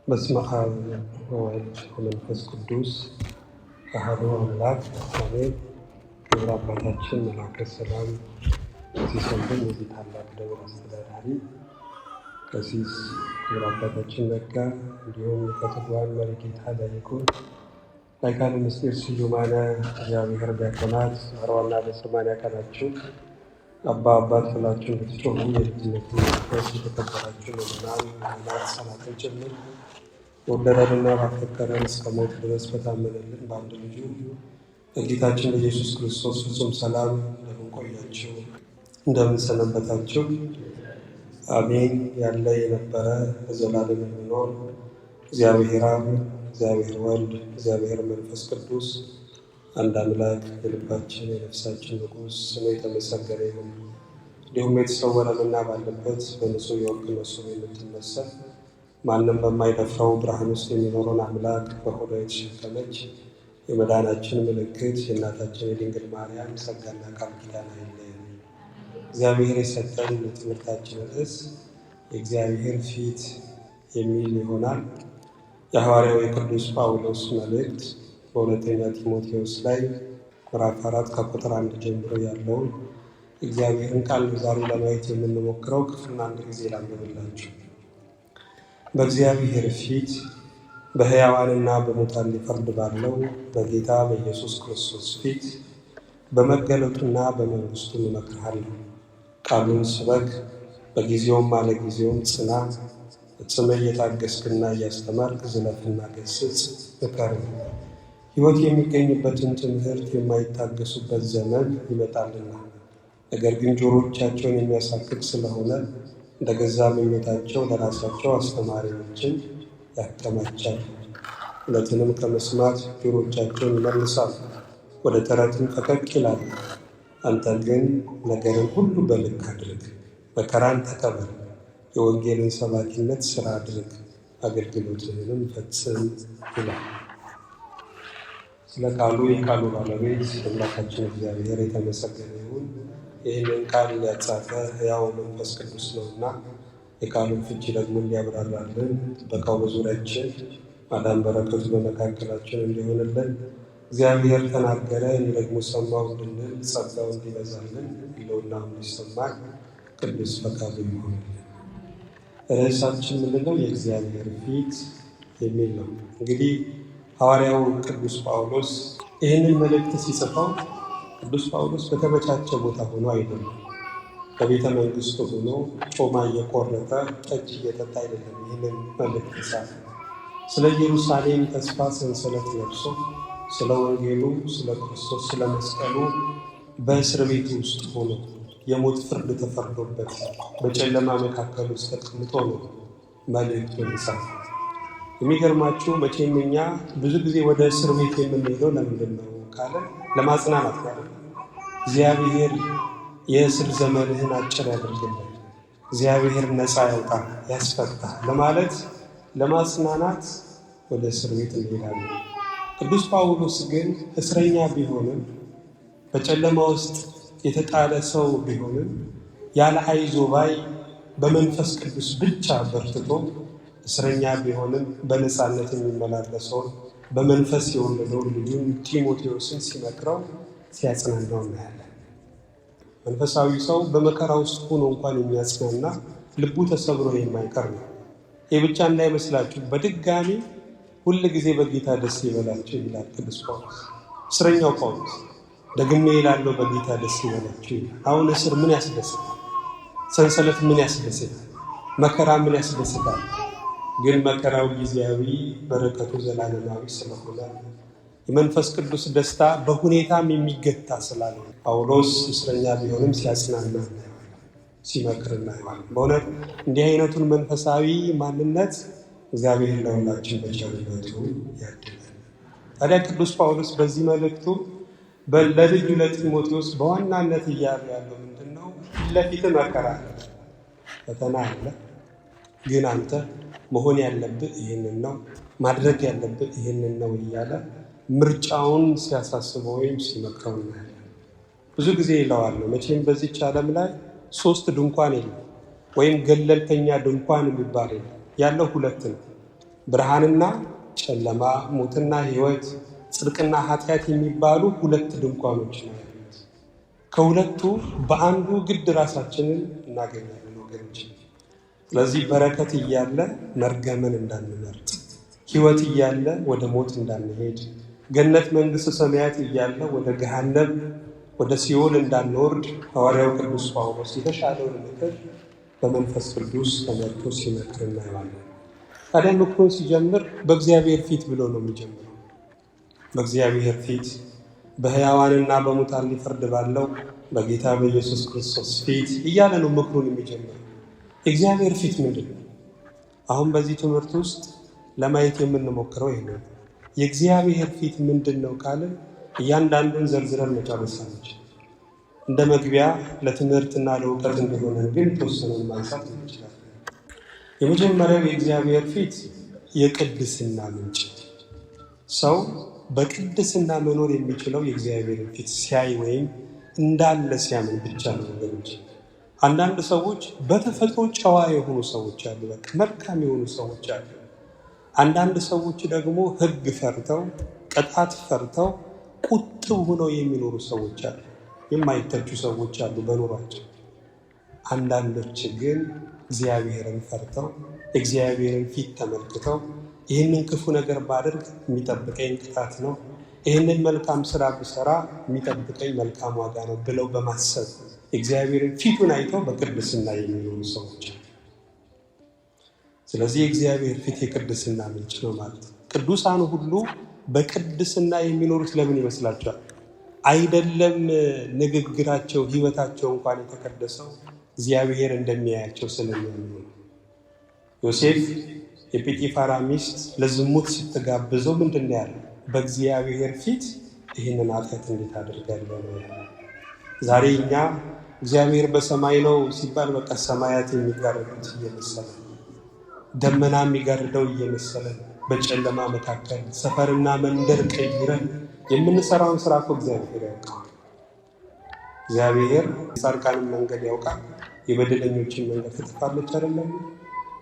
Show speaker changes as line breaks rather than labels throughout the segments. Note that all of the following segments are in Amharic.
በስመ አብ ወወልድ ወመንፈስ ቅዱስ አሐዱ አምላክ አሜን። ክቡር አባታችን መላከ ሰላም ቀሲስ ወንድም የዚህ ታላቅ ደብር አስተዳዳሪ ቀሲስ ክቡር አባታችን ነጋ፣ እንዲሁም ከትጉሃን መሪጌታ ዲያቆን ላይካነ ምስጢር ስዩማነ እግዚአብሔር ዲያቆናት አርባና በሰማንያ ቀናችሁ አባት ብላችሁ እንድትጮሁ የልጅነት መንፈስ የተከበራችሁ ምዕመናን ሰላትን ጭምር ወደረንና ባፈቀረን እስከ ሞት ድረስ በታመነልን በአንድ ልጁ በጌታችን በኢየሱስ ክርስቶስ ፍጹም ሰላም እንደምን ቆያችሁ? እንደምን ሰነበታችሁ? አሜን። ያለ የነበረ በዘላለም የሚኖር እግዚአብሔር አብ፣ እግዚአብሔር ወልድ፣ እግዚአብሔር መንፈስ ቅዱስ አንድ አምላክ የልባችን የነፍሳችን ንጉሥ ስሙ የተመሰገነ ይሁን። እንዲሁም የተሰወረ መና ባለበት በንጹሕ የወርቅ መሶብ የምትመሰል ማንም በማይደፍረው ብርሃን ውስጥ የሚኖረውን አምላክ በሆዷ የተሸከመች የመዳናችን ምልክት የእናታችን የድንግል ማርያም ጸጋና ቃል ኪዳን አይለየን። እግዚአብሔር የሰጠን የትምህርታችን ርዕስ የእግዚአብሔር ፊት የሚል ይሆናል። የሐዋርያው የቅዱስ ጳውሎስ መልእክት በሁለተኛ ጢሞቴዎስ ላይ ምዕራፍ 4 ከቁጥር 1 ጀምሮ ያለውን እግዚአብሔርን ቃል ዛሬ ለማየት የምንሞክረው ክፍሉን አንድ ጊዜ ላንብብላችሁ። በእግዚአብሔር ፊት በሕያዋንና በሙታን ሊፈርድ ባለው በጌታ በኢየሱስ ክርስቶስ ፊት በመገለጡና በመንግሥቱ እመክርሃለሁ። ቃሉን ስበክ፣ በጊዜውም አለጊዜውም ጽና፣ ፈጽመህ እየታገስክና እያስተማርክ ዝለፍና ገስጽ፣ ምከርም። ሕይወት የሚገኝበትን ትምህርት የማይታገሱበት ዘመን ይመጣልና፣ ነገር ግን ጆሮቻቸውን የሚያሳክክ ስለሆነ እንደ ገዛ ምኞታቸው ለራሳቸው አስተማሪዎችን ያከማቻሉ። እውነትንም ከመስማት ጆሮቻቸውን ይመልሳሉ፣ ወደ ተረትም ፈቀቅ ይላሉ። አንተ ግን ነገርን ሁሉ በልክ አድርግ፣ መከራን ተቀበል፣ የወንጌልን ሰባኪነት ሥራ አድርግ፣ አገልግሎትህንም ፈጽም ይላል። ስለ ቃሉ የቃሉ ባለቤት አምላካችን እግዚአብሔር የተመሰገነ ይሁን። ይህንን ቃል እያጻፈ ሕያው መንፈስ ቅዱስ ነውና የቃሉን ፍቺ ደግሞ እንዲያብራራልን ጥበቃው በዙሪያችን ማዳን በረከቱ በመካከላችን እንዲሆንልን እግዚአብሔር ተናገረ እኔ ደግሞ ሰማሁ እንድንል ጸጋው እንዲበዛልን ሕልውናው እንዲሰማን ቅዱስ ፈቃዱ ይሆንልን። ርዕሳችን ምንድነው? የእግዚአብሔር ፊት የሚል ነው። እንግዲህ ሐዋርያው ቅዱስ ጳውሎስ ይህንን መልእክት ሲጽፈው ቅዱስ ጳውሎስ በተመቻቸ ቦታ ሆኖ አይደለም፣ በቤተ መንግስቱ ሆኖ ጮማ እየቆረጠ ጠጅ እየጠጣ አይደለም። ይህንን መልእክት ጻፈ። ስለ ኢየሩሳሌም ተስፋ ሰንሰለት ለብሶ ስለ ወንጌሉ፣ ስለ ክርስቶስ፣ ስለ መስቀሉ በእስር ቤት ውስጥ ሆኖ የሞት ፍርድ ተፈርዶበት በጨለማ መካከል ውስጥ ተቀምጦ ነው መልእክቱን ጻፈ። የሚገርማችሁ መቼም እኛ ብዙ ጊዜ ወደ እስር ቤት የምንሄደው ለምንድን ነው ካለ ለማጽናናት ያለ እግዚአብሔር የእስር ዘመንህን አጭር ያደርግልን፣ እግዚአብሔር ነፃ ያውጣ ያስፈታ ለማለት ለማጽናናት ወደ እስር ቤት እንሄዳለን። ቅዱስ ጳውሎስ ግን እስረኛ ቢሆንም በጨለማ ውስጥ የተጣለ ሰው ቢሆንም ያለ አይዞባይ በመንፈስ ቅዱስ ብቻ በርትቶ እስረኛ ቢሆንም በነፃነት የሚመላለሰውን በመንፈስ የወለደውን ልጁን ጢሞቴዎስን ሲመክረው ሲያጽናናው እናያለን። መንፈሳዊ ሰው በመከራ ውስጥ ሆኖ እንኳን የሚያጽናና ልቡ ተሰብሮ የማይቀር ነው። ይህ ብቻ እንዳይመስላችሁ፣ በድጋሚ ሁል ጊዜ በጌታ ደስ ይበላችሁ ይላል ቅዱስ ጳውሎስ። እስረኛው ጳውሎስ ደግሜ ይላለው በጌታ ደስ ይበላችሁ ይላል። አሁን እስር ምን ያስደስታል? ሰንሰለት ምን ያስደስታል? መከራ ምን ያስደስታል? ግን መከራው ጊዜያዊ፣ በረከቱ ዘላለማዊ ስለሆነ የመንፈስ ቅዱስ ደስታ በሁኔታም የሚገታ ስላልሆነ ጳውሎስ እስረኛ ቢሆንም ሲያጽናና እናየዋለን፣ ሲመክር እናየዋለን። በእውነት እንዲህ አይነቱን መንፈሳዊ ማንነት እግዚአብሔር ለሁላችን በቸርነቱ ያድለን። ታዲያ ቅዱስ ጳውሎስ በዚህ መልእክቱ ለልጁ ለጢሞቴዎስ በዋናነት እያለ ያለው ምንድን ነው? ፊት ለፊት መከራ አለ፣ ፈተና አለ። ግን አንተ መሆን ያለብህ ይህንን ነው፣ ማድረግ ያለብህ ይህንን ነው እያለ ምርጫውን ሲያሳስበው ወይም ሲመክረው እናያለን። ብዙ ጊዜ ይለዋለሁ፣ መቼም በዚች ዓለም ላይ 3 ድንኳን የለም፣ ወይም ገለልተኛ ድንኳን የሚባል የለም። ያለው 2 ነው። ብርሃንና ጨለማ፣ ሞትና ሕይወት፣ ጽድቅና ኃጢአት የሚባሉ ሁለት ድንኳኖች ነው ያሉት። ከሁለቱ በአንዱ ግድ ራሳችንን እናገኛለን ወገኖች። ስለዚህ በረከት እያለ መርገምን እንዳንመርጥ፣ ሕይወት እያለ ወደ ሞት እንዳንሄድ፣ ገነት መንግሥተ ሰማያት እያለ ወደ ገሃነም ወደ ሲኦል እንዳንወርድ ሐዋርያው ቅዱስ ጳውሎስ የተሻለውን ምክር በመንፈስ ቅዱስ ተመርቶ ሲመክር እናየዋለን። ታዲያ ምክሩን ሲጀምር በእግዚአብሔር ፊት ብሎ ነው የሚጀምረው። በእግዚአብሔር ፊት በሕያዋንና በሙታን ሊፈርድ ባለው በጌታ በኢየሱስ ክርስቶስ ፊት እያለ ነው ምክሩን የሚጀምረው። የእግዚአብሔር ፊት ምንድን ነው? አሁን በዚህ ትምህርት ውስጥ ለማየት የምንሞክረው ይህ ነው። የእግዚአብሔር ፊት ምንድን ነው ካልን እያንዳንዱን ዘርዝረን መጨረስ አንችልም። እንደ መግቢያ ለትምህርትና ለእውቀት እንደሆነ ግን ተወሰነን ማንሳት እንችላለን። የመጀመሪያው የእግዚአብሔር ፊት የቅድስና ምንጭ። ሰው በቅድስና መኖር የሚችለው የእግዚአብሔርን ፊት ሲያይ ወይም እንዳለ ሲያምን ብቻ ነው ወገኖች። አንዳንድ ሰዎች በተፈጥሮ ጨዋ የሆኑ ሰዎች አሉ፣ በቃ መልካም የሆኑ ሰዎች አሉ። አንዳንድ ሰዎች ደግሞ ሕግ ፈርተው ቅጣት ፈርተው ቁጥብ ሆነው የሚኖሩ ሰዎች አሉ። የማይተቹ ሰዎች አሉ በኑሯቸው። አንዳንዶች ግን እግዚአብሔርን ፈርተው እግዚአብሔርን ፊት ተመልክተው ይህንን ክፉ ነገር ባደርግ የሚጠብቀኝ ቅጣት ነው፣ ይህንን መልካም ስራ ብሰራ የሚጠብቀኝ መልካም ዋጋ ነው ብለው በማሰብ እግዚአብሔርን ፊቱን አይተው በቅድስና የሚኖሩ ሰዎች አሉ። ስለዚህ የእግዚአብሔር ፊት የቅድስና ምንጭ ነው ማለት ነው። ቅዱሳን ሁሉ በቅድስና የሚኖሩት ለምን ይመስላችኋል? አይደለም ንግግራቸው፣ ህይወታቸው እንኳን የተቀደሰው እግዚአብሔር እንደሚያያቸው ስለሚያምኑ ነው። ዮሴፍ የጲጢፋራ ሚስት ለዝሙት ስትጋብዘው ምንድን ነው ያለው? በእግዚአብሔር ፊት ይህንን ኃጢአት እንዴት አድርጋለሁ ነው ያለው። ዛሬ እኛ እግዚአብሔር በሰማይ ነው ሲባል በቃ ሰማያት የሚጋርዱት እየመሰለ፣ ደመና የሚጋርደው እየመሰለ በጨለማ መካከል ሰፈርና መንደር ቀይረን የምንሰራውን ስራ እኮ እግዚአብሔር ያውቃል። እግዚአብሔር የጻድቃንን መንገድ ያውቃል፣ የበደለኞችን መንገድ ትጠፋለች አይደለም?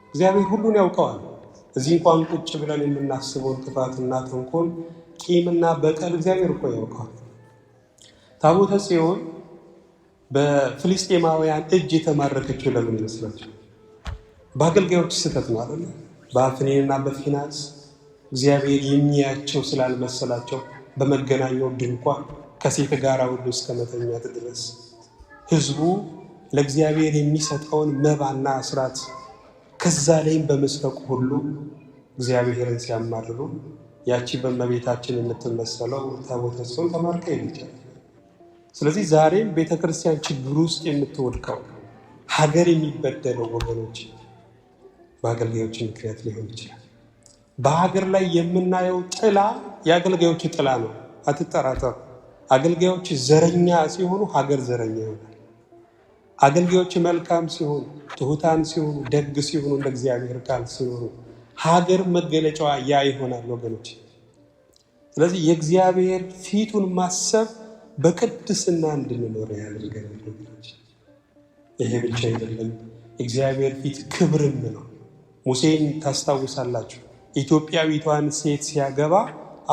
እግዚአብሔር ሁሉን ያውቀዋል። እዚህ እንኳን ቁጭ ብለን የምናስበውን ጥፋትና ተንኮል፣ ቂምና በቀል እግዚአብሔር እኮ ያውቀዋል። ታቦተ ጽዮን በፍልስጤማውያን እጅ የተማረከችው ለምን ይመስላችሁ? በአገልጋዮች ስህተት ነው አይደል? በአፍኒንና በፊናስ እግዚአብሔር የሚያቸው ስላልመሰላቸው በመገናኛው ድንኳን ከሴት ጋር ሁሉ እስከ መተኛት ድረስ ህዝቡ ለእግዚአብሔር የሚሰጠውን መባና አስራት ከዛ ላይም በመስረቁ ሁሉ እግዚአብሔርን ሲያማርሩ ያቺ በእመቤታችን የምትመሰለው ታቦተ ጽዮን ተማርካ ይልቻል። ስለዚህ ዛሬም ቤተክርስቲያን ችግር ውስጥ የምትወድቀው ሀገር የሚበደለው ወገኖች በአገልጋዮች ምክንያት ሊሆን ይችላል። በሀገር ላይ የምናየው ጥላ የአገልጋዮች ጥላ ነው፣ አትጠራጠሩ። አገልጋዮች ዘረኛ ሲሆኑ ሀገር ዘረኛ ይሆናል። አገልጋዮች መልካም ሲሆኑ፣ ትሁታን ሲሆኑ፣ ደግ ሲሆኑ፣ እንደ እግዚአብሔር ቃል ሲኖሩ ሀገር መገለጫዋ ያ ይሆናል ወገኖች። ስለዚህ የእግዚአብሔር ፊቱን ማሰብ በቅድስና እንድንኖር ያደርገናል ወገኖች። ይሄ ብቻ አይደለም፣ እግዚአብሔር ፊት ክብርም ነው። ሙሴን ታስታውሳላችሁ። ኢትዮጵያዊቷን ሴት ሲያገባ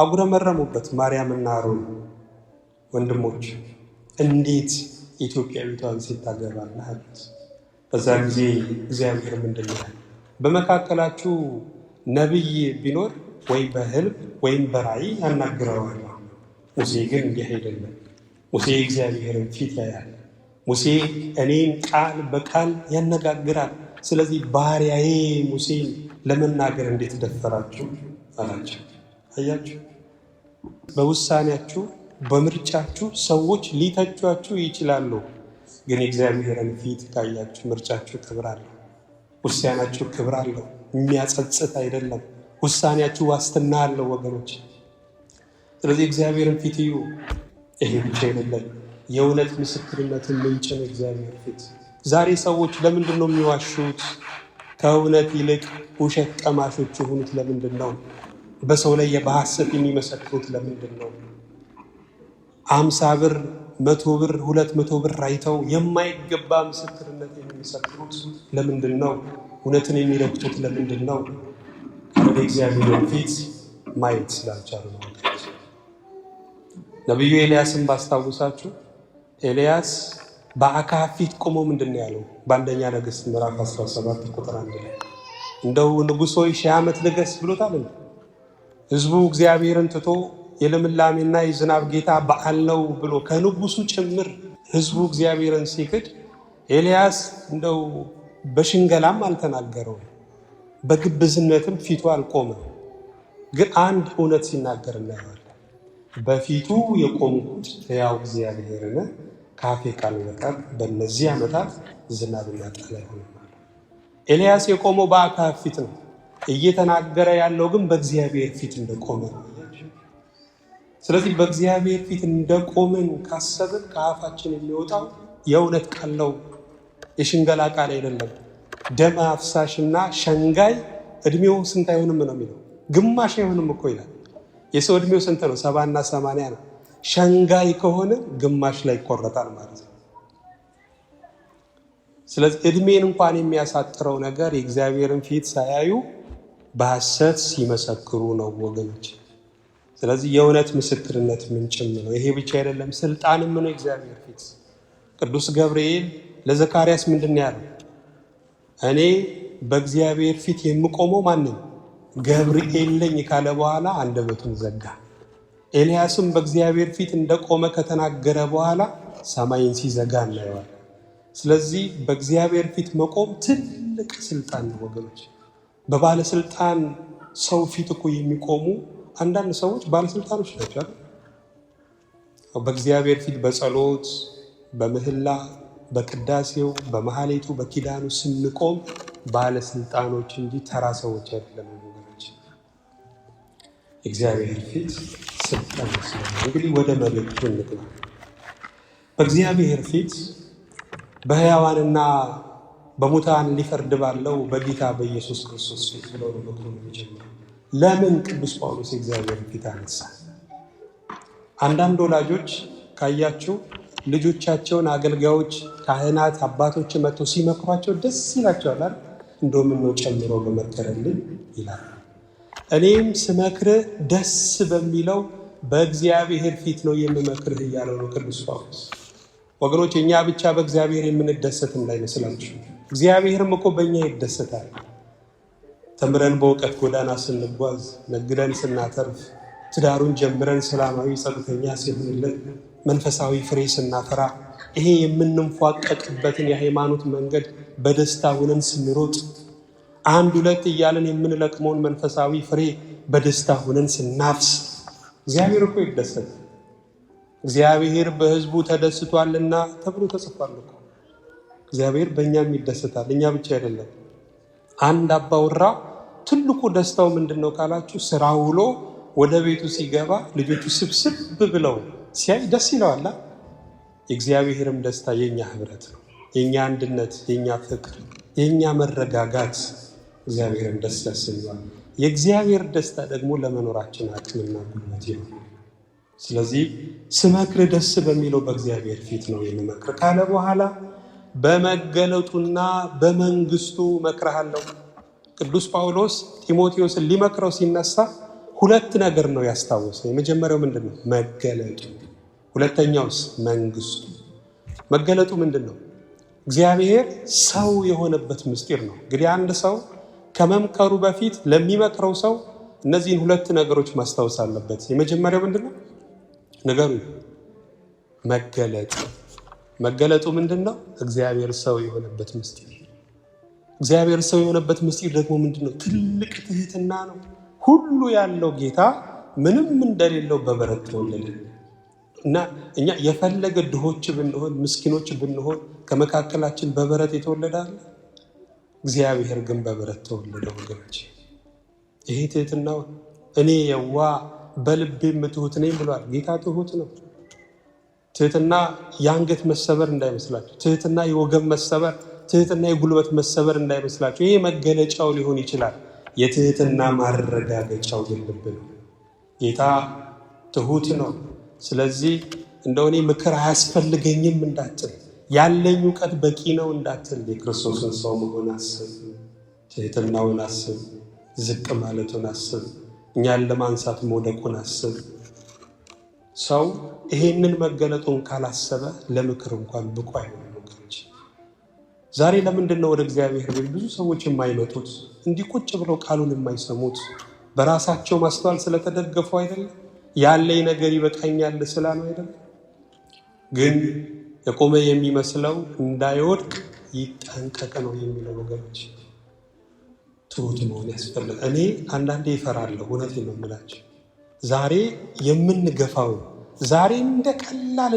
አጉረመረሙበት። ማርያምና አሮን ወንድሞች እንዴት ኢትዮጵያዊቷን ሴት ታገባለህ አሉት። በዛ ጊዜ እግዚአብሔር ምንድን ነው? በመካከላችሁ ነቢይ ቢኖር ወይ በህልም ወይም በራእይ ያናግረዋል። ሙሴ ግን እንዲህ አይደለም። ሙሴ እግዚአብሔርን ፊት ያያል። ሙሴ እኔን ቃል በቃል ያነጋግራል። ስለዚህ ባሪያዬ ሙሴን ለመናገር እንዴት ደፈራችሁ አላቸው። አያችሁ፣ በውሳኔያችሁ በምርጫችሁ ሰዎች ሊተቿችሁ ይችላሉ። ግን የእግዚአብሔርን ፊት ካያችሁ ምርጫችሁ ክብር አለው፣ ውሳኔያችሁ ክብር አለው። የሚያጸጽት አይደለም። ውሳኔያችሁ ዋስትና አለው ወገኖች። ስለዚህ እግዚአብሔርን ፊት እዩ። ይሄ ብቻ አይደለም፣ የእውነት ምስክርነትን ምንጭ ነው እግዚአብሔር ፊት። ዛሬ ሰዎች ለምንድን ነው የሚዋሹት? ከእውነት ይልቅ ውሸት ቀማሾች የሆኑት ለምንድን ነው? በሰው ላይ በሐሰት የሚመሰክሩት ለምንድን ነው? 50 ብር፣ 100 ብር፣ 200 ብር አይተው የማይገባ ምስክርነት የሚመሰክሩት ለምንድን ነው? እውነትን የሚረግጡት ለምንድን ነው? ወደ እግዚአብሔር ፊት ማየት ስላልቻሉ ነው። ነቢዩ ኤልያስን ባስታውሳችሁ ኤልያስ በአክዓብ ፊት ቆሞ ምንድን ያለው? በአንደኛ ነገሥት ምዕራፍ 17 ቁጥር 1 ላይ እንደው ንጉሥ ሆይ 1000 ዓመት ንገስ ብሎታል። ህዝቡ እግዚአብሔርን ትቶ የልምላሜና የዝናብ ጌታ በዓል ነው ብሎ ከንጉሱ ጭምር ህዝቡ እግዚአብሔርን ሲክድ ኤልያስ እንደው በሽንገላም አልተናገረው፣ በግብዝነትም ፊቱ አልቆመም። ግን አንድ እውነት ሲናገር እናየዋለን። በፊቱ የቆምኩት ሕያው እግዚአብሔርን ካፌ ቃል በቀር በእነዚህ ዓመታት ዝናብና ጠል አይሆንም። ኤልያስ የቆመው በአክዓብ ፊት ነው። እየተናገረ ያለው ግን በእግዚአብሔር ፊት እንደቆመ ነው። ስለዚህ በእግዚአብሔር ፊት እንደቆምን ካሰብን ከአፋችን የሚወጣው የእውነት ቃል ነው፣ የሽንገላ ቃል አይደለም። ደም አፍሳሽና ሸንጋይ እድሜው ስንት አይሆንም ነው የሚለው። ግማሽ አይሆንም እኮ ይላል። የሰው እድሜው ስንት ነው? 70 እና 80 ነው። ሸንጋይ ከሆነ ግማሽ ላይ ይቆረጣል ማለት ነው። ስለዚህ እድሜን እንኳን የሚያሳጥረው ነገር የእግዚአብሔርን ፊት ሳያዩ በሐሰት ሲመሰክሩ ነው ወገኖች። ስለዚህ የእውነት ምስክርነት ምንጭም ነው። ይሄ ብቻ አይደለም፣ ስልጣንም ነው እግዚአብሔር ፊት። ቅዱስ ገብርኤል ለዘካርያስ ምንድን ነው ያለው? እኔ በእግዚአብሔር ፊት የምቆመው ማንም ገብርኤል ነኝ ካለ በኋላ አንደበቱን ዘጋ። ኤልያስም በእግዚአብሔር ፊት እንደቆመ ከተናገረ በኋላ ሰማይን ሲዘጋ እናየዋል። ስለዚህ በእግዚአብሔር ፊት መቆም ትልቅ ስልጣን ነው ወገኖች። በባለስልጣን ሰው ፊት እኮ የሚቆሙ አንዳንድ ሰዎች ባለስልጣኖች ናቸው። በእግዚአብሔር ፊት በጸሎት በምህላ በቅዳሴው በመሐሌቱ በኪዳኑ ስንቆም ባለስልጣኖች እንጂ ተራ ሰዎች አይደለም ወገኖች። እግዚአብሔር ፊት ስልጣን ነው። እንግዲህ ወደ መልእክቱ እንግባ። በእግዚአብሔር ፊት በሕያዋንና በሙታን ሊፈርድ ባለው በጌታ በኢየሱስ ክርስቶስ ፊት ብለው ነው ምክሩን የሚጀምረው። ለምን ቅዱስ ጳውሎስ የእግዚአብሔር ፊት አነሳ? አንዳንድ ወላጆች ካያችሁ ልጆቻቸውን አገልጋዮች፣ ካህናት፣ አባቶች መጥተው ሲመክሯቸው ደስ ይላቸዋል። እንደውም ነው ጨምሮ በመከረልን ይላል። እኔም ስመክርህ ደስ በሚለው በእግዚአብሔር ፊት ነው የምመክርህ እያለው ነው ቅዱስ ጳውሎስ። ወገኖች እኛ ብቻ በእግዚአብሔር የምንደሰት እንዳይመስላችሁ፣ እግዚአብሔርም እኮ በእኛ ይደሰታል። ተምረን በእውቀት ጎዳና ስንጓዝ፣ ነግደን ስናተርፍ፣ ትዳሩን ጀምረን ሰላማዊ ጸጥተኛ ሲሆንልን፣ መንፈሳዊ ፍሬ ስናፈራ፣ ይሄ የምንንፏቀቅበትን የሃይማኖት መንገድ በደስታ ሆነን ስንሮጥ፣ 1 2 እያለን የምንለቅመውን መንፈሳዊ ፍሬ በደስታ ሆነን ስናፍስ እግዚአብሔር እኮ ይደሰታል። እግዚአብሔር በሕዝቡ ተደስቷልና ተብሎ ተጽፏል እኮ። እግዚአብሔር በእኛም ይደሰታል፣ እኛ ብቻ አይደለም። አንድ አባወራ ትልቁ ደስታው ምንድነው ካላችሁ፣ ስራ ውሎ ወደ ቤቱ ሲገባ ልጆቹ ስብስብ ብለው ሲያይ ደስ ይለዋል። የእግዚአብሔርም ደስታ የኛ ህብረት ነው፣ የኛ አንድነት፣ የኛ ፍቅር፣ የኛ መረጋጋት እግዚአብሔርን ደስ ያሰኘዋል። የእግዚአብሔር ደስታ ደግሞ ለመኖራችን አቅምና ጉልበት ነው። ስለዚህ ስመክር ደስ በሚለው በእግዚአብሔር ፊት ነው የምመክር ካለ በኋላ በመገለጡና በመንግስቱ መክረሃለሁ። ቅዱስ ጳውሎስ ጢሞቴዎስን ሊመክረው ሲነሳ 2 ነገር ነው ያስታወሰው። የመጀመሪያው ምንድነው? መገለጡ። ሁለተኛውስ መንግስቱ። መገለጡ ምንድነው? እግዚአብሔር ሰው የሆነበት ምስጢር ነው። እንግዲህ አንድ ሰው ከመምከሩ በፊት ለሚመክረው ሰው እነዚህን 2 ነገሮች ማስታወስ አለበት። የመጀመሪያው ምንድነው? ነገሩ መገለጡ። መገለጡ ምንድነው? እግዚአብሔር ሰው የሆነበት ምስጢር። እግዚአብሔር ሰው የሆነበት ምስጢር ደግሞ ምንድነው? ትልቅ ትህትና ነው። ሁሉ ያለው ጌታ ምንም እንደሌለው በበረት ተወለደ እና እኛ የፈለገ ድሆች ብንሆን ምስኪኖች ብንሆን ከመካከላችን በበረት የተወለደ አለ። እግዚአብሔር ግን በበረት ተወለደ ወገኖች። ይሄ ትህትናው እኔ የዋ በልቤም ትሁት ነኝ ብሏል። ጌታ ትሁት ነው። ትህትና የአንገት መሰበር እንዳይመስላችሁ፣ ትህትና የወገብ መሰበር፣ ትህትና የጉልበት መሰበር እንዳይመስላችሁ። ይሄ መገለጫው ሊሆን ይችላል። የትህትና ማረጋገጫው ግን ልብ ነው። ጌታ ትሁት ነው። ስለዚህ እንደው እኔ ምክር አያስፈልገኝም እንዳትል፣ ያለኝ እውቀት በቂ ነው እንዳትል፣ የክርስቶስን ሰው መሆን አስብ፣ ትህትናውን አስብ፣ ዝቅ ማለቱን አስብ። እኛን ለማንሳት መውደቁን አስብ። ሰው ይሄንን መገለጡን ካላሰበ ለምክር እንኳን ብቁ አይሆንም። ዛሬ ለምንድነው ወደ እግዚአብሔር ቤት ብዙ ሰዎች የማይመጡት? እንዲህ ቁጭ ብለው ቃሉን የማይሰሙት በራሳቸው ማስተዋል ስለተደገፉ አይደለም? ያለኝ ነገር ይበቃኛል ስላሉ አይደለም? ግን የቆመ የሚመስለው እንዳይወድቅ ይጠንቀቅ ነው የሚለው ወገኖች። ትሁት መሆን ያስፈልጋል። እኔ አንዳንዴ ይፈራለሁ። እውነቴን ነው የምላቸው። ዛሬ የምንገፋው ዛሬ እንደ ቀላል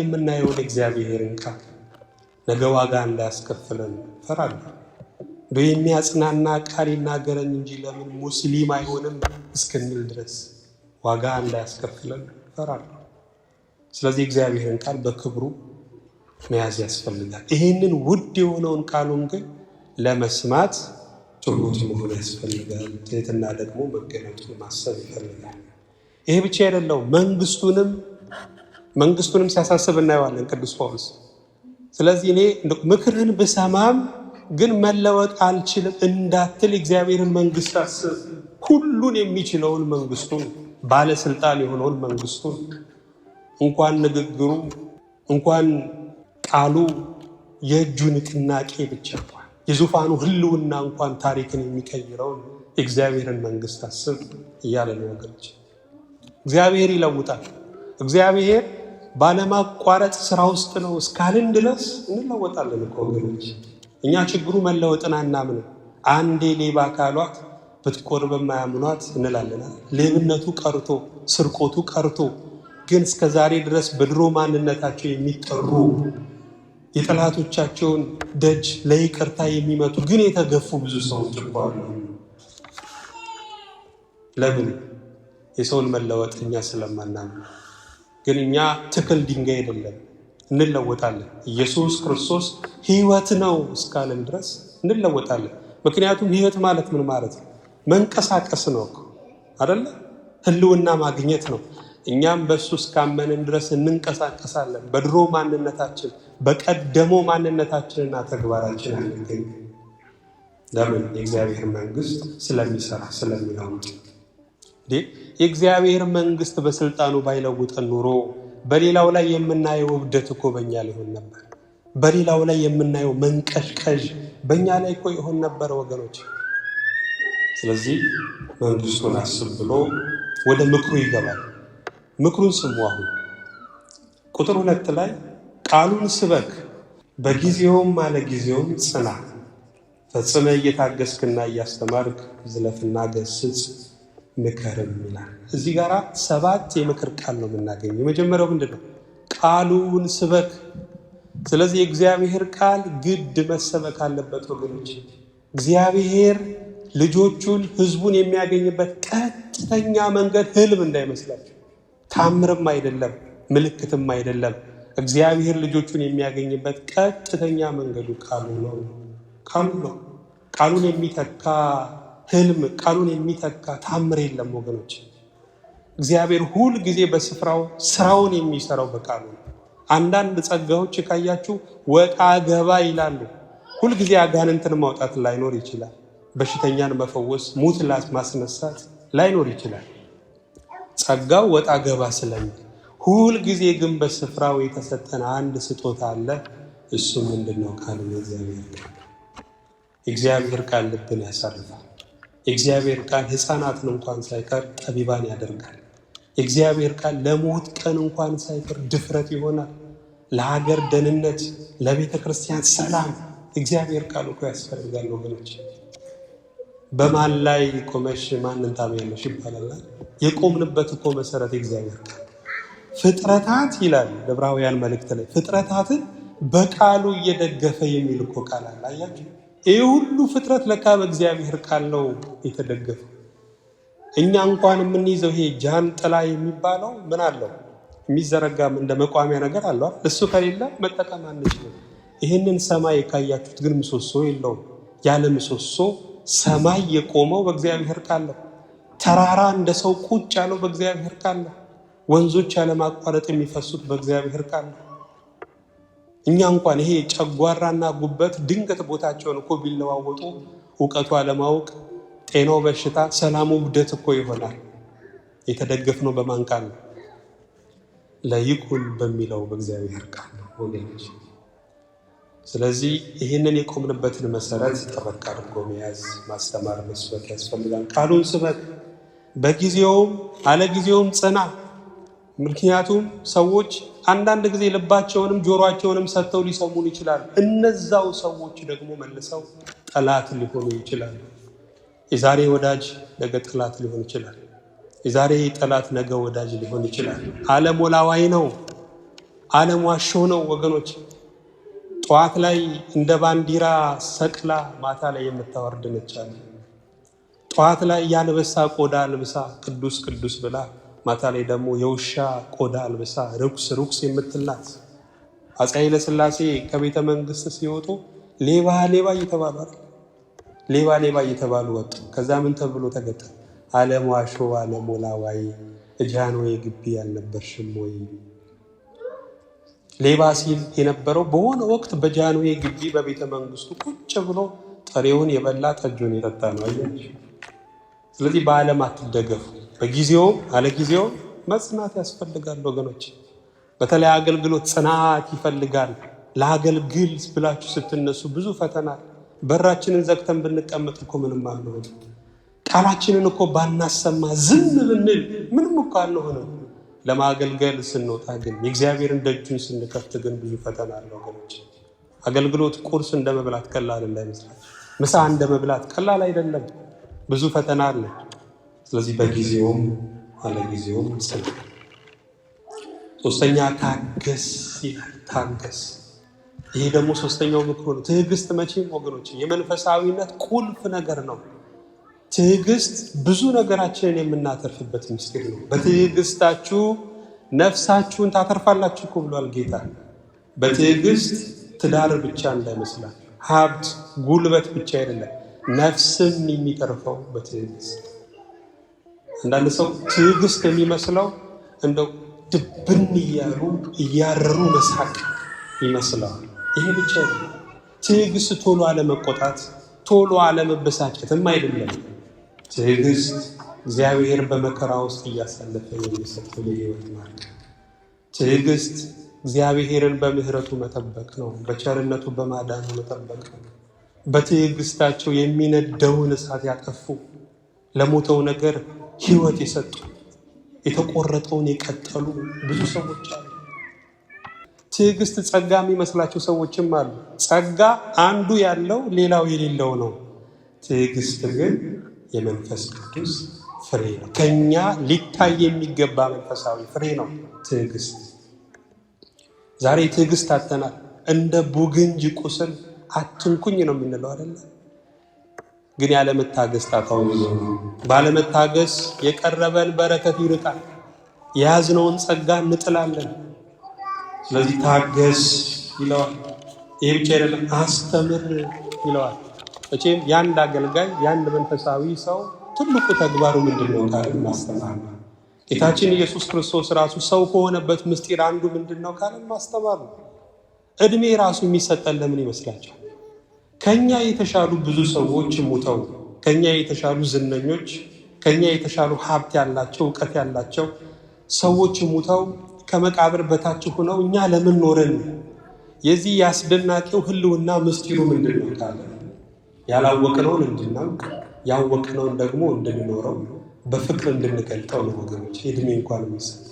የምናየውን እግዚአብሔርን ቃል ነገ ዋጋ እንዳያስከፍለን ፈራለሁ። የሚያጽናና ቃል ይናገረን እንጂ ለምን ሙስሊም አይሆንም እስክንል ድረስ ዋጋ እንዳያስከፍለን ፈራለሁ። ስለዚህ እግዚአብሔርን ቃል በክብሩ መያዝ ያስፈልጋል። ይሄንን ውድ የሆነውን ቃሉን ግን ለመስማት ትሁት መሆን ያስፈልጋል። ትህትና ደግሞ መገለጡን ማሰብ ይፈልጋል። ይሄ ብቻ አይደለም፣ መንግስቱንም ሲያሳስብ እናየዋለን ቅዱስ ጳውሎስ። ስለዚህ እኔ ምክርህን ብሰማም ግን መለወጥ አልችልም እንዳትል እግዚአብሔርን መንግስት አስብ። ሁሉን የሚችለውን መንግስቱን፣ ባለስልጣን የሆነውን መንግስቱን፣ እንኳን ንግግሩ እንኳን ቃሉ የእጁ ንቅናቄ ብቻ እንኳን የዙፋኑ ህልውና እንኳን ታሪክን የሚቀይረውን የእግዚአብሔርን መንግስት አስብ እያለ ነው ወገኖች። እግዚአብሔር ይለውጣል። እግዚአብሔር ባለማቋረጥ ስራ ውስጥ ነው እስካልን ድረስ እንለወጣለን እኮ ወገኖች። እኛ ችግሩ መለወጥን አናምንም። አንዴ ሌባ ካሏት ብትቆርብ የማያምኗት እንላለን። ሌብነቱ ቀርቶ ስርቆቱ ቀርቶ ግን እስከ ዛሬ ድረስ በድሮ ማንነታቸው የሚጠሩ የጠላቶቻቸውን ደጅ ለይቅርታ የሚመጡ ግን የተገፉ ብዙ ሰዎች አሉ። ለምን? የሰውን መለወጥ እኛ ስለማናምን። ግን እኛ ትክል ድንጋይ አይደለም፣ እንለወጣለን። ኢየሱስ ክርስቶስ ህይወት ነው እስካለን ድረስ እንለወጣለን። ምክንያቱም ህይወት ማለት ምን ማለት ነው? መንቀሳቀስ ነው አይደለ? ህልውና ማግኘት ነው። እኛም በሱ እስካመንን ድረስ እንንቀሳቀሳለን። በድሮ ማንነታችን በቀደመው ማንነታችንና ተግባራችን አንገኝ። ለምን? የእግዚአብሔር መንግስት ስለሚሰራ ስለሚለውጥ። የእግዚአብሔር መንግስት በስልጣኑ ባይለውጠን ኑሮ በሌላው ላይ የምናየው እብደት እኮ በእኛ ላይ ይሆን ነበር። በሌላው ላይ የምናየው መንቀዥቀዥ በእኛ ላይ እኮ ይሆን ነበር ወገኖች። ስለዚህ መንግስቱን አስብ ብሎ ወደ ምክሩ ይገባል። ምክሩን ስሙ። አሁን ቁጥር 2 ላይ ቃሉን ስበክ፣ በጊዜውም አለጊዜውም ጽና፣ ፈጽመ እየታገስክና እያስተማርክ ዝለፍና ገስጽ ምከርም ይላል። እዚህ ጋር 7 የምክር ቃል ነው የምናገኘው። የመጀመሪያው ምንድነው? ቃሉን ስበክ። ስለዚህ የእግዚአብሔር ቃል ግድ መሰበክ አለበት ወገኖች። እግዚአብሔር ልጆቹን ህዝቡን የሚያገኝበት ቀጥተኛ መንገድ ህልም እንዳይመስላችሁ፣ ታምርም አይደለም፣ ምልክትም አይደለም። እግዚአብሔር ልጆቹን የሚያገኝበት ቀጥተኛ መንገዱ ቃሉ ነው። ቃሉ ነው። ቃሉን የሚተካ ህልም፣ ቃሉን የሚተካ ታምር የለም ወገኖች። እግዚአብሔር ሁል ጊዜ በስፍራው ስራውን የሚሰራው በቃሉ ነው። አንዳንድ ጸጋዎች ካያችሁ ወጣ ገባ ይላሉ። ሁል ጊዜ አጋንንትን ማውጣት ላይኖር ይችላል። በሽተኛን መፈወስ፣ ሙት ማስነሳት ላይኖር ይችላል። ጸጋው ወጣ ገባ ስለሚል፣ ሁል ጊዜ ግን በስፍራው የተሰጠን አንድ ስጦታ አለ። እሱ ምንድነው? ቃሉ የእግዚአብሔር ቃል። የእግዚአብሔር ቃል ልብን ያሳርፋል። የእግዚአብሔር ቃል ሕፃናትን እንኳን ሳይቀር ጠቢባን ያደርጋል። የእግዚአብሔር ቃል ለሞት ቀን እንኳን ሳይቀር ድፍረት ይሆናል። ለሀገር ደህንነት፣ ለቤተ ክርስቲያን ሰላም እግዚአብሔር ቃል እኮ ያስፈልጋል ወገኖች። በማን ላይ ቆመሽ ማንን ታምኛለሽ ይባላል። የቆምንበት እኮ መሰረት እግዚአብሔር ቃል። ፍጥረታት ይላል ዕብራውያን መልእክት ላይ ፍጥረታትን በቃሉ እየደገፈ የሚል እኮ ቃል አለ። አያችሁ፣ ይህ ሁሉ ፍጥረት ለካ በእግዚአብሔር ቃል ነው የተደገፈው። እኛ እንኳን የምንይዘው ይሄ ጃንጥላ የሚባለው ምን አለው? የሚዘረጋም እንደ መቋሚያ ነገር አለው። እሱ ከሌለ መጠቀም አንችልም። ይህንን ሰማይ ካያችሁት ግን ምሰሶ የለውም። ያለ ምሰሶ ሰማይ የቆመው በእግዚአብሔር ቃል ነው። ተራራ እንደ ሰው ቁጭ ያለው በእግዚአብሔር ቃል ነው። ወንዞች ያለማቋረጥ የሚፈሱት በእግዚአብሔር ቃል ነው። እኛ እንኳን ይሄ ጨጓራና ጉበት ድንገት ቦታቸውን እኮ ቢለዋወጡ እውቀቱ አለማወቅ ጤናው በሽታ፣ ሰላሙ እብደት እኮ ይሆናል። የተደገፍነው በማን ቃል ነው? ለይኩን በሚለው በእግዚአብሔር ቃል ነው ወገኖች። ስለዚህ ይህንን የቆምንበትን መሰረት ጠበቅ አድርጎ መያዝ፣ ማስተማር፣ መስበክ ያስፈልጋል። ቃሉን ስበክ፣ በጊዜውም አለጊዜውም ጽና። ምክንያቱም ሰዎች አንዳንድ ጊዜ ልባቸውንም ጆሮአቸውንም ሰጥተው ሊሰሙን ይችላሉ። እነዛው ሰዎች ደግሞ መልሰው ጠላት ሊሆኑ ይችላሉ። የዛሬ ወዳጅ ነገ ጠላት ሊሆን ይችላል። የዛሬ ጠላት ነገ ወዳጅ ሊሆን ይችላል። ዓለም ወላዋይ ነው። ዓለም ዋሾ ነው ወገኖች። ጠዋት ላይ እንደ ባንዲራ ሰቅላ ማታ ላይ የምታወርድ ነች አለ። ጠዋት ላይ ያንበሳ ቆዳ አልብሳ ቅዱስ ቅዱስ ብላ ማታ ላይ ደግሞ የውሻ ቆዳ አልብሳ ርኩስ የምትላት። አፄ ኃይለ ሥላሴ ከቤተ መንግስት ሲወጡ ሌባ ሌባ እየተባሉ ወጡ። ከዛ ምን ተብሎ ተገጠ? ዓለም ዋሾ ዓለም ወላዋይ ጃንሆይ ግቢ ያልነበርሽም ወይ? ሌባ ሲል የነበረው በሆነ ወቅት በጃንሆይ ግቢ በቤተ መንግስቱ ቁጭ ብሎ ጥሬውን የበላ ጠጁን የጠጣ ነው። አያችሁ። ስለዚህ በዓለም አትደገፉ። በጊዜው አለጊዜው መጽናት ያስፈልጋል ወገኖች። በተለይ አገልግሎት ጽናት ይፈልጋል። ለአገልግል ብላችሁ ስትነሱ ብዙ ፈተና። በራችንን ዘግተን ብንቀመጥ እኮ ምንም አንሆንም። ቃላችንን እኮ ባናሰማ ዝም ብንል ምንም እኮ አንሆንም። ለማገልገል ስንወጣ ግን የእግዚአብሔርን ደጁን ስንከፍት ግን ብዙ ፈተና አለ ወገኖች። አገልግሎት ቁርስ እንደመብላት ቀላል እንዳይመስላችሁ፣ ምሳ እንደመብላት ቀላል አይደለም። ብዙ ፈተና አለ። ስለዚህ በጊዜውም አለጊዜውም ጽና። ሶስተኛ ታገስ ይላል። ታገስ። ይሄ ደግሞ ሶስተኛው ምክሩ ነው። ትዕግስት መቼም ወገኖች የመንፈሳዊነት ቁልፍ ነገር ነው። ትዕግስት ብዙ ነገራችንን የምናተርፍበት ምስጢር ነው። በትዕግስታችሁ ነፍሳችሁን ታተርፋላችሁ እኮ ብሏል ጌታ። በትዕግስት ትዳር ብቻ እንዳይመስላችሁ፣ ሀብት ጉልበት ብቻ አይደለም፣ ነፍስም የሚተርፈው በትዕግስት። አንዳንድ ሰው ትዕግስት የሚመስለው እንደው ድብን እያሉ እያረሩ መሳቅ ይመስለዋል። ይሄ ብቻ አይደለም። ትዕግስት ቶሎ አለመቆጣት፣ ቶሎ አለመበሳጨትም አይደለም። ትዕግስት እግዚአብሔር በመከራ ውስጥ እያሳለፈ የሚሰጠው የህይወት ማርክ። ትዕግስት እግዚአብሔርን በምህረቱ መጠበቅ ነው። በቸርነቱ በማዳኑ መጠበቅ ነው። በትዕግስታቸው የሚነደውን እሳት ያጠፉ፣ ለሞተው ነገር ህይወት የሰጡ፣ የተቆረጠውን የቀጠሉ ብዙ ሰዎች አሉ። ትዕግስት ጸጋ የሚመስላቸው ሰዎችም አሉ። ጸጋ አንዱ ያለው ሌላው የሌለው ነው። ትዕግስት ግን የመንፈስ ቅዱስ ፍሬ ነው። ከኛ ሊታይ የሚገባ መንፈሳዊ ፍሬ ነው ትዕግስት። ዛሬ ትዕግስት አተናል። እንደ ቡግንጅ ቁስል አትንኩኝ ነው የምንለው አይደለ? ግን ያለመታገስ ጣጣው ብዙ ነው። ባለመታገስ የቀረበን በረከት ይርቃል። የያዝነውን ጸጋ እንጥላለን። ስለዚህ ታገስ ይለዋል። ይህ ብቻ አይደለም፣ አስተምር ይለዋል። መቼም የአንድ አገልጋይ የአንድ መንፈሳዊ ሰው ትልቁ ተግባሩ ምንድን ነው ካልን ማስተማር ነው። ጌታችን ኢየሱስ ክርስቶስ ራሱ ሰው ከሆነበት ምስጢር አንዱ ምንድን ነው ካልን ማስተማር ነው። እድሜ ራሱ የሚሰጠን ለምን ይመስላችኋል? ከኛ የተሻሉ ብዙ ሰዎች ሙተው፣ ከኛ የተሻሉ ዝነኞች፣ ከኛ የተሻሉ ሀብት ያላቸው እውቀት ያላቸው ሰዎች ሙተው ከመቃብር በታች ሆነው እኛ ለምን ኖረን? የዚህ ያስደናቂው ህልውና ምስጢሩ ምንድን ነው ካለ ያላወቅነውን እንድናውቅ ያወቅነውን ደግሞ እንድንኖረው በፍቅር እንድንገልጠው ነው ወገኖች። እድሜ እንኳን የሚሰጥ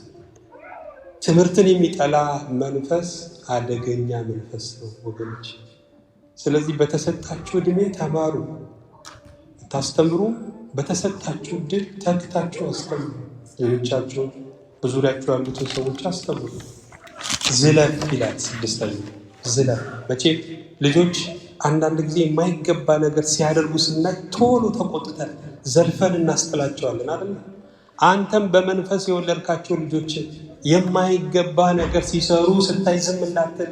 ትምህርትን የሚጠላ መንፈስ አደገኛ መንፈስ ነው ወገኖች። ስለዚህ በተሰጣችሁ እድሜ ተማሩ፣ ታስተምሩ። በተሰጣችሁ እድል ተግታችሁ አስተምሩ። ልጆቻችሁን በዙሪያችሁ ያሉትን ሰዎች አስተምሩ። ዝለፍ ይላል ስድስተኛ። ዝለፍ። መቼም ልጆች አንዳንድ ጊዜ የማይገባ ነገር ሲያደርጉ ስናይ ቶሎ ተቆጥተን ዘልፈን እናስጥላቸዋለን አይደል? አንተም በመንፈስ የወለድካቸው ልጆች የማይገባ ነገር ሲሰሩ ስታይ ዝም እንዳትል፣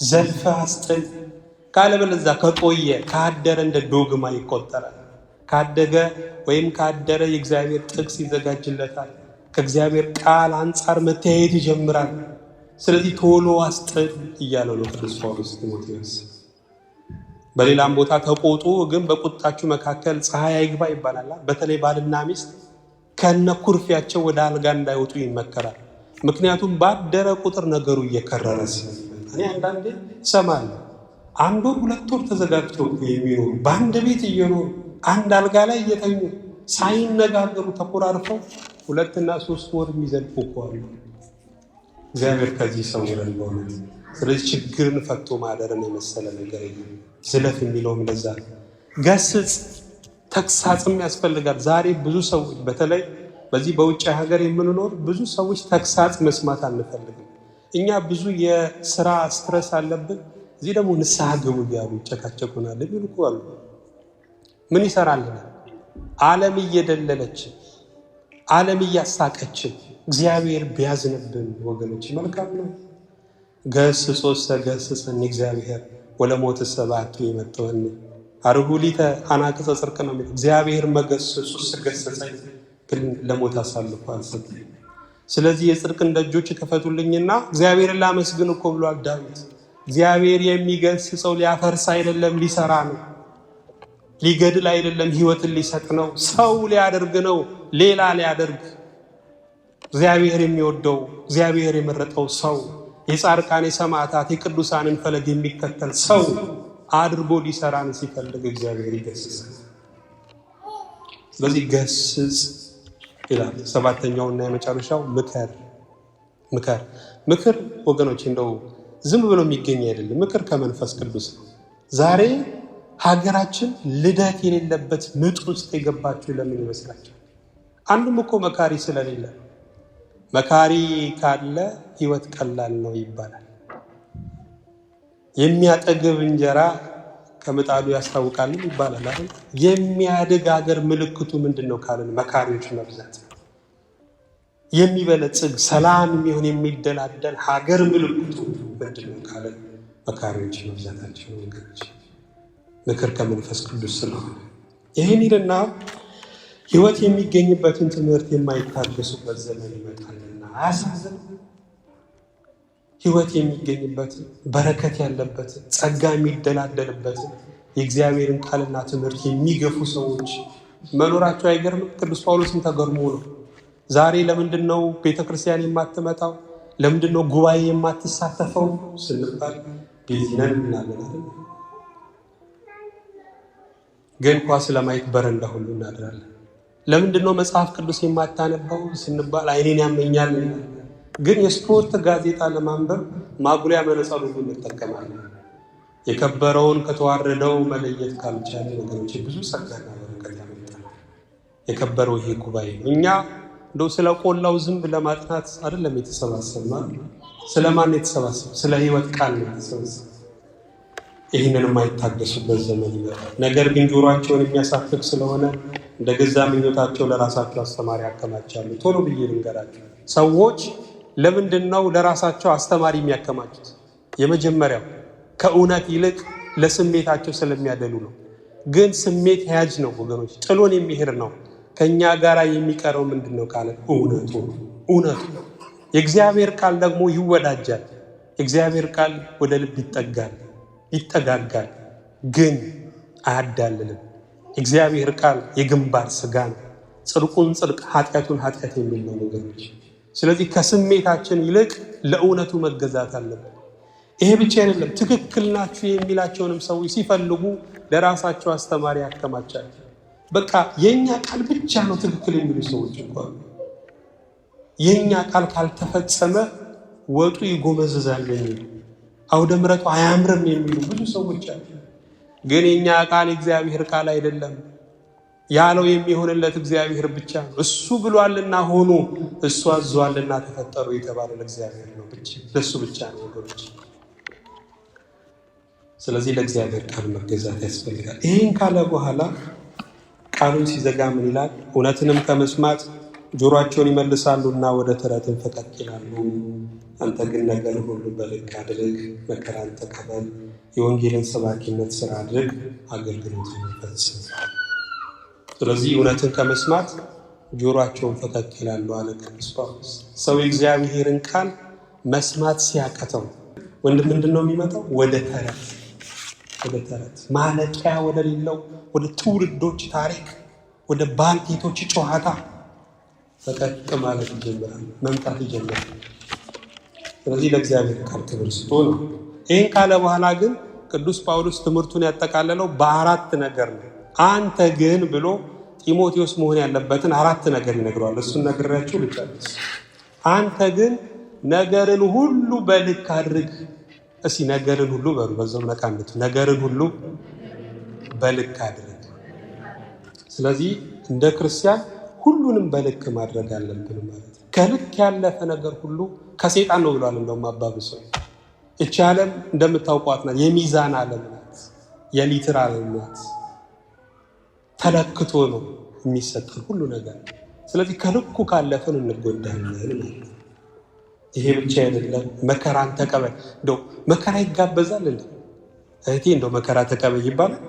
ዘልፈህ አስጥል። ካለበለዚያ ከቆየ ካደረ እንደ ዶግማ ይቆጠራል። ካደገ ወይም ካደረ የእግዚአብሔር ጥቅስ ይዘጋጅለታል። ከእግዚአብሔር ቃል አንጻር መተያየት ይጀምራል። ስለዚህ ቶሎ አስጥል እያለው ነው ቅዱስ ጳውሎስ ጢሞቴዎስ። በሌላም ቦታ ተቆጡ ግን በቁጣችሁ መካከል ፀሐይ አይግባ ይባላል። በተለይ ባልና ሚስት ከነ ኩርፊያቸው ወደ አልጋ እንዳይወጡ ይመከራል። ምክንያቱም ባደረ ቁጥር ነገሩ እየከረረ ስለሚመጣ። እኔ አንዳንዴ እሰማለሁ 1 ወር 2 ወር ተዘጋግተው የሚኖሩ በአንድ ቤት እየኖሩ አንድ አልጋ ላይ እየተኙ ሳይነጋገሩ ተቆራርፈው 2 እና 3 ወር የሚዘልቁ እኮ አሉ። እግዚአብሔር ከዚህ ሰውረን በእውነት። ስለዚህ ችግርን ፈቶ ማደርን የመሰለ ነገር የለም። ዝለፍ የሚለውም ለዛ ገስጽ ተግሳጽም ያስፈልጋል። ዛሬ ብዙ ሰዎች በተለይ በዚህ በውጭ ሀገር የምንኖር ብዙ ሰዎች ተግሳጽ መስማት አንፈልግም። እኛ ብዙ የስራ ስትረስ አለብን። እዚህ ደግሞ ንስሐ ግቡ እያሉ ይጨቃጨቁናል የሚሉ እኮ አሉ። ምን ይሰራልናል? ዓለም እየደለለችን፣ ዓለም እያሳቀችን እግዚአብሔር ቢያዝንብን ወገኖች መልካም ነው። ገስጾሰ ገስጸን እግዚአብሔር ወለሞት ሰባቱ ይመጣውን አርጉሊተ አናቅጸ ጽርቅ ነው የሚለው። እግዚአብሔር መገሰጹስ ገሰጸኝ ግን ለሞት አሳልፎ አልሰጠኝ። ስለዚህ የጽድቅን ደጆች ከፈቱልኝና እግዚአብሔርን ላመስግን እኮ ብሏል ዳዊት። እግዚአብሔር የሚገስጸው ሊያፈርስ አይደለም ሊሰራ ነው። ሊገድል አይደለም ሕይወትን ሊሰጥ ነው። ሰው ሊያደርግ ነው፣ ሌላ ሊያደርግ። እግዚአብሔር የሚወደው እግዚአብሔር የመረጠው ሰው የጻድቃን የሰማዕታት የቅዱሳንን ፈለግ የሚከተል ሰው አድርጎ ሊሰራን ሲፈልግ እግዚአብሔር ይገስጻል። ስለዚህ ገስጽ ይላል። 7ኛውና የመጨረሻው ምክር ወገኖች እንደው ዝም ብሎ የሚገኝ አይደለም። ምክር ከመንፈስ ቅዱስ ነው። ዛሬ ሀገራችን ልደት የሌለበት ምጥ ውስጥ የገባችሁ ለምን ይመስላችኋል? አንድም እኮ መካሪ ስለሌለ። መካሪ ካለ ህይወት ቀላል ነው ይባላል። የሚያጠግብ እንጀራ ከምጣዱ ያስታውቃል ይባላል አይደል? የሚያድግ ሀገር ምልክቱ ምንድነው ካልን መካሪዎች መብዛት። የሚበለጽግ ሰላም የሚሆን የሚደላደል ሀገር ምልክቱ ምንድነው ካልን መካሪዎች መብዛታቸው ነው። ምክር ከመንፈስ ቅዱስ ስለሆነ ይህን ይልና ህይወት የሚገኝበትን ትምህርት የማይታገሱበት ዘመን ይመጣልና አያሳዝንም? ህይወት የሚገኝበት በረከት ያለበት ጸጋ የሚደላደልበት የእግዚአብሔርን ቃልና ትምህርት የሚገፉ ሰዎች መኖራቸው አይገርምም? ቅዱስ ጳውሎስም ተገርሞ ነው ዛሬ ለምንድነው ቤተክርስቲያን የማትመጣው? ለምንድነው ጉባኤ የማትሳተፈው ስንባል ቤዚነን እናገናለን። ግን ኳስ ለማየት በረንዳ ሁሉ እናድራለን። ለምንድነው መጽሐፍ ቅዱስ የማታነበው ስንባል አይኔን ያመኛል። ግን የስፖርት ጋዜጣ ለማንበብ ማጉሊያ መነጽር ሁሉ እንጠቀማለን። የከበረውን ከተዋረደው መለየት ካልቻለ ወገኖች ብዙ ጸጋና በረከት ያመጣናል። የከበረው ይሄ ጉባኤ ነው። እኛ እንደው ስለ ቆላው ዝንብ ለማጥናት አይደለም የተሰባሰብነው። ስለማን የተሰባሰብ? ስለ ህይወት ቃል ነው የተሰባሰብ። ይህንን የማይታገሱበት ዘመን ይመጣል። ነገር ግን ጆሮአቸውን የሚያሳፍቅ ስለሆነ እንደ ገዛ ምኞታቸው ለራሳቸው አስተማሪ ያከማቻሉ። ቶሎ ብዬ ልንገራቸው። ሰዎች ለምንድነው ለራሳቸው አስተማሪ የሚያከማቹት? የመጀመሪያው ከእውነት ይልቅ ለስሜታቸው ስለሚያደሉ ነው። ግን ስሜት ያጅ ነው ወገኖች፣ ጥሎን የሚሄድ ነው። ከኛ ጋር የሚቀረው ምንድነው ካለ እውነቱ። የእግዚአብሔር ቃል ደግሞ ይወዳጃል። የእግዚአብሔር ቃል ወደ ልብ ይጠጋጋል፣ ግን አያዳልልም። እግዚአብሔር ቃል የግንባር ስጋ ነው። ጽድቁን ጽድቅ ኃጢአቱን ኃጢአት የሚል ነው ወገኖች። ስለዚህ ከስሜታችን ይልቅ ለእውነቱ መገዛት አለብን። ይሄ ብቻ አይደለም፣ ትክክል ናችሁ የሚላቸውንም ሰዎች ሲፈልጉ ለራሳቸው አስተማሪ ያከማቻል። በቃ የኛ ቃል ብቻ ነው ትክክል የሚሉ ሰዎች እንኳን የኛ ቃል ካልተፈጸመ ወጡ ይጎመዝዛል የሚሉ አውደ ምሕረቱ አያምርም የሚሉ ብዙ ሰዎች አሉ። ግን የኛ ቃል እግዚአብሔር ቃል አይደለም። ያለው የሚሆንለት እግዚአብሔር ብቻ ነው። እሱ ብሏልና ሆኖ፣ እሱ አዟልና ተፈጠሩ የተባለው ለእግዚአብሔር ነው ብቻ፣ ለሱ ብቻ ነው ወገኖች። ስለዚህ ለእግዚአብሔር ቃል መገዛት ያስፈልጋል። ይህን ካለ በኋላ ቃሉን ሲዘጋ ምን ይላል? እውነትንም ከመስማት ጆሮአቸውን ይመልሳሉና ወደ ተረትን ፈቀቅ ይላሉ። አንተ ግን ነገር ሁሉ በልክ አድርግ፣ መከራን ተቀበል፣ የወንጌልን ሰባኪነት ስራ አድርግ፣ አገልግሎትን ፈጽም። ስለዚህ እውነትን ከመስማት ጆሮአቸውን ፈቀቅ ይላሉ አለ ቅዱስ ጳውሎስ። ሰው የእግዚአብሔርን ቃል መስማት ሲያቀተው ምንድነው የሚመጣው? ወደ ተረት። ወደ ተረት ማለቂያ ወደ ሌለው ወደ ትውልዶች ታሪክ ወደ ባልቴቶች ጨዋታ ፈቀቅ ማለት ይጀምራል፣ መምጣት ይጀምራል። ስለዚህ ለእግዚአብሔር ቃል ክብር ስጡ ነው። ይህን ካለ በኋላ ግን ቅዱስ ጳውሎስ ትምህርቱን ያጠቃለለው በአራት ነገር ነው። አንተ ግን ብሎ ጢሞቴዎስ መሆን ያለበትን አራት ነገር ይነግረዋል። እሱን ነግሬያችሁ ልጨርስ። አንተ ግን ነገርን ሁሉ በልክ አድርግ። እስኪ ነገርን ሁሉ በሉ፣ በዛው ነቃነቱ ነገርን ሁሉ በልክ አድርግ። ስለዚህ እንደ ክርስቲያን ሁሉንም በልክ ማድረግ አለብን ማለት ነው። ከልክ ያለፈ ነገር ሁሉ ከሰይጣን ነው ብሏል። እንደውም አባብሶ እቺ ዓለም እንደምታውቋት ናት፣ የሚዛን ዓለም ናት፣ የሊትር ዓለም ናት። ተለክቶ ነው የሚሰጠን ሁሉ ነገር። ስለዚህ ከልኩ ካለፈን እንጎዳለን ማለት ነው። ይሄ ብቻ አይደለም፣ መከራን ተቀበል። እንደው መከራ ይጋበዛል እንዴ? እህቴ እንደው መከራ ተቀበል ይባላል?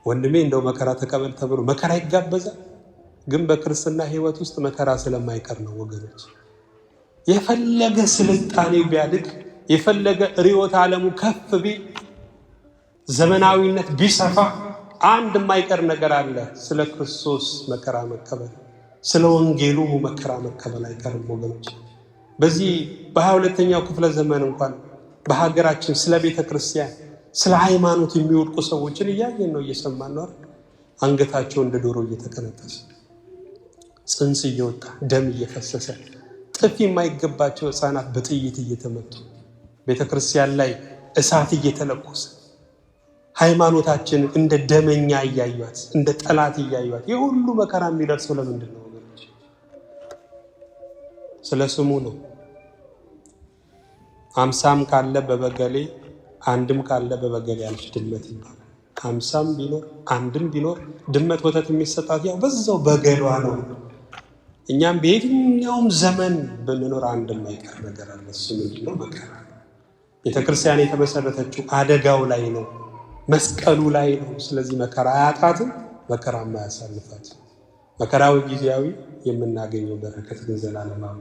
ወንድሜ እንደው መከራ ተቀበል ተብሎ መከራ ይጋበዛል? ግን በክርስትና ሕይወት ውስጥ መከራ ስለማይቀር ነው ወገኖች። የፈለገ ስልጣኔው ቢያድግ፣ የፈለገ ርዕዮተ ዓለሙ ከፍ ቢል፣ ዘመናዊነት ቢሰፋ፣ አንድ የማይቀር ነገር አለ። ስለ ክርስቶስ መከራ መቀበል፣ ስለ ወንጌሉ መከራ መቀበል አይቀርም ወገኖች። በዚህ በ22ኛው ክፍለ ዘመን እንኳን በሀገራችን ስለ ቤተ ክርስቲያን ስለ ሃይማኖት የሚወድቁ ሰዎችን እያየን ነው፣ እየሰማን ነው። አንገታቸው እንደ ዶሮ እየተቀነጠሰ፣ ጽንስ እየወጣ ደም እየፈሰሰ፣ ጥፊ የማይገባቸው ሕፃናት በጥይት እየተመቱ፣ ቤተ ክርስቲያን ላይ እሳት እየተለኮሰ፣ ሃይማኖታችን እንደ ደመኛ እያዩት፣ እንደ ጠላት እያዩት፣ የሁሉ መከራ የሚደርሰው ለምንድን ነው ወገኖች? ስለ ስሙ ነው። 50 ካለ በበገሌ አንድም ካለ በበገሌ ያለች ድመት ይባላል። 50 ቢኖር አንድም ቢኖር ድመት ወተት የሚሰጣት ያው በዛው በገሏ ነው። እኛም በየትኛውም ዘመን ብንኖር አንድ የማይቀር ነገር አለ። እሱ ምንድን ነው? መከራ። ቤተክርስቲያን የተመሰረተችው አደጋው ላይ ነው፣ መስቀሉ ላይ ነው። ስለዚህ መከራ አያጣትም፣ መከራ ማያሳልፋት። መከራው ጊዜያዊ፣ የምናገኘው በረከት ግን ዘላለማዊ።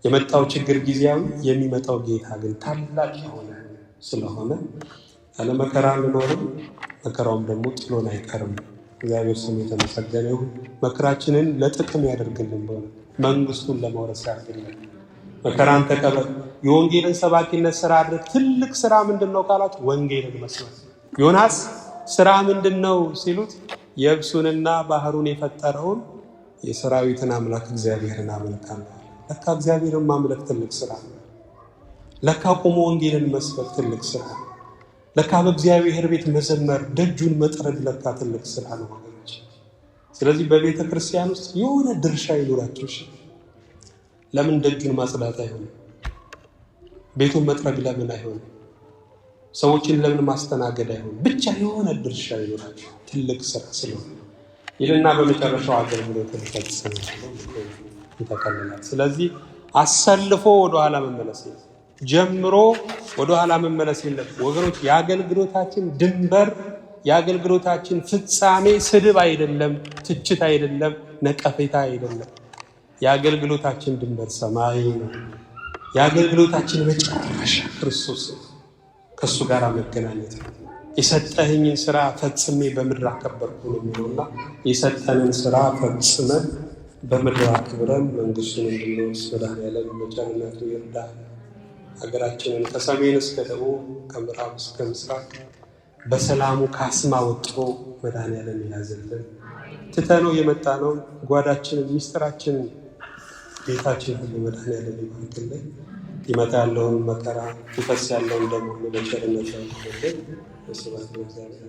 የመጣው ችግር ጊዜያዊ፣ የሚመጣው ጌታ ግን ታላቅ የሆነ ስለሆነ ያለ መከራ እንኖርም፣ መከራውም ደግሞ ጥሎን አይቀርም። እግዚአብሔር ስሙ የተመሰገነ ይሁን። መከራችንን ለጥቅም ያደርግልን፣ በሆነ መንግስቱን ለመውረስ ያደርግልን። መከራን ተቀበል፣ የወንጌልን ሰባኪነት ስራ አድርግ። ትልቅ ስራ ምንድን ነው ካላችሁ፣ ወንጌልን መስማት። ዮናስ ስራ ምንድን ነው ሲሉት፣ የብሱንና ባህሩን የፈጠረውን የሰራዊትን አምላክ እግዚአብሔርን አመልካለሁ። ለካ እግዚአብሔርን ማምለክ ትልቅ ስራ ነው። ለካ ቆሞ ወንጌልን መስበክ ትልቅ ስራ ነው። ለካ በእግዚአብሔር ቤት መዘመር፣ ደጁን መጥረግ ለካ ትልቅ ስራ ነው ወገኖች። ስለዚህ በቤተ ክርስቲያን ውስጥ የሆነ ድርሻ ይኖራችሁ። ለምን ደጁን ማጽዳት አይሆንም? ቤቱን መጥረግ ለምን አይሆንም? ሰዎችን ለምን ማስተናገድ አይሆንም? ብቻ የሆነ ድርሻ ይኖራችሁ፣ ትልቅ ስራ ስለሆነ ይልና በመጨረሻው አገልግሎት ተፈጽሞ ይተከለላል። ስለዚህ አሰልፎ ወደኋላ መመለስ የለም፣ ጀምሮ ወደኋላ መመለስ የለም ወገኖች። የአገልግሎታችን ድንበር፣ የአገልግሎታችን ፍጻሜ ስድብ አይደለም፣ ትችት አይደለም፣ ነቀፌታ አይደለም። የአገልግሎታችን ድንበር ሰማይ ነው። የአገልግሎታችን መጨረሻ ክርስቶስ ነው። ከእሱ ጋር መገናኘት ነው። የሰጠህኝን ስራ ፈጽሜ በምድር አከበርኩ ነው የሚለውና የሰጠንን ስራ ፈጽመን በምድር አክብረን መንግስቱን እንድንወርስ መድኃኔዓለም በቸርነቱ ይርዳል። ሀገራችንን ከሰሜን እስከ ደቡብ ከምዕራብ እስከ ምስራቅ በሰላሙ ካስማ ወጥሮ መድኃኔዓለም ያዘልን። ትተነው የመጣነውን ጓዳችንን፣ ሚስጥራችንን ቤታችን ሁሉ መድኃኔዓለም ይባርክልን። ይመጣ ያለውን መከራ ይፈስ ያለውን ደግሞ በቸርነቱ ያድርግልን። ስብሐት ለእግዚአብሔር።